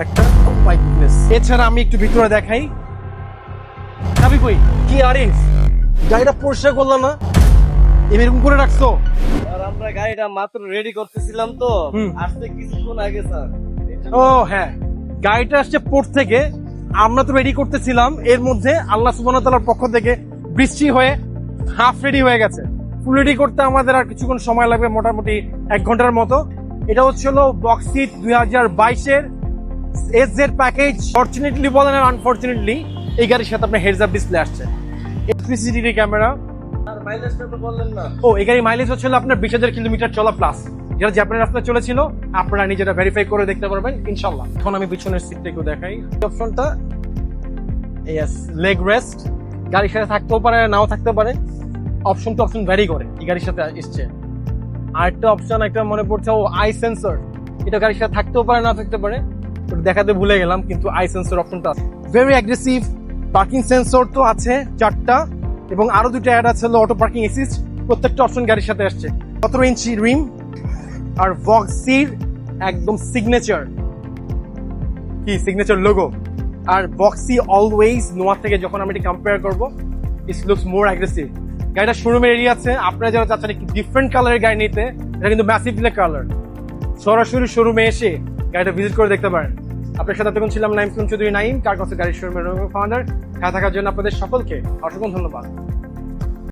একটা my goodness. এছাড়া আমি একটু ভিতরে দেখাই। চাবি কই? কি আরিফ, গাড়িটা পরিষ্কার করলো না, এরকম করে রাখছো? আর আমরা গাড়িটা মাত্র রেডি করতেছিলাম তো, আসতে কিছুক্ষণ আগে স্যার। ও হ্যাঁ, গাড়িটা আসছে পোর্ট থেকে, আমরা তো রেডি করতেছিলাম, এর মধ্যে আল্লাহ সুবহানাহু ওয়া তাআলার পক্ষ থেকে বৃষ্টি হয়ে হাফ রেডি হয়ে গেছে। ফুল রেডি করতে আমাদের আর কিছুক্ষণ সময় লাগবে, মোটামুটি 1 ঘন্টার মতো। এটা হচ্ছিল বক্স সিট 2022-এর SZ প্যাকেজ। ফরচুনেটলি বলেন আর আনফরচুনেটলি, এই গাড়ির সাথে আপনার হেডস আপ ডিসপ্লে আসছে, 360 ক্যামেরা। আর মাইলেজটা তো বললেন না। ও, এই গাড়ির মাইলেজ হচ্ছিল আপনার 20,000 কিলোমিটার চলা প্লাস, যেটা জাপানের রাস্তায় চলেছিল। আপনারা নিজেরা ভেরিফাই করে দেখতে পারবেন ইনশাল্লাহ। এখন আমি পিছনের সিটটা একটু দেখাই। অপশনটা লেগ রেস্ট, গাড়ির সাথে থাকতেও পারে নাও থাকতে পারে, অপশন টু অপশন ভ্যারি করে এই গাড়ির সাথে এসছে। আরেকটা অপশন একটা মনে পড়ছে, ও আই সেন্সর, এটা গাড়ির সাথে থাকতেও পারে না থাকতে পারে, ওটা দেখাতে ভুলে গেলাম, কিন্তু আই সেন্সর অপশনটা আছে। ভেরি অ্যাগ্রেসিভ পার্কিং সেন্সর তো আছে 4টা, এবং আরো 2টা অ্যাড আছে হলো অটো পার্কিং অ্যাসিস্ট। প্রত্যেকটা অপশন গাড়ির সাথে আসছে। 17 ইঞ্চি রিম, আর ভক্সির একদম সিগনেচার লোগো। আর ভক্সি অলওয়েজ নোয়া থেকে যখন আমি এটা কম্পেয়ার করবো, ইট লুকস মোর অ্যাগ্রেসিভ। গাড়িটা শোরুমের এরিয়া আছে, আপনারা যারা চাচ্ছেন একটু ডিফারেন্ট কালারের গাড়ি নিতে, এটা কিন্তু ম্যাসিভ ব্ল্যাক কালার। সরাসরি শোরুমে এসে গাড়িটা ভিজিট করে দেখতে পারেন। আপনার সাথে তখন ছিলাম নাইম চৌধুরী, কার কাছে গাড়ির শোরুমের ফাউন্ডার। খেলা থাকার জন্য আপনাদের সকলকে অসংখ্য ধন্যবাদ।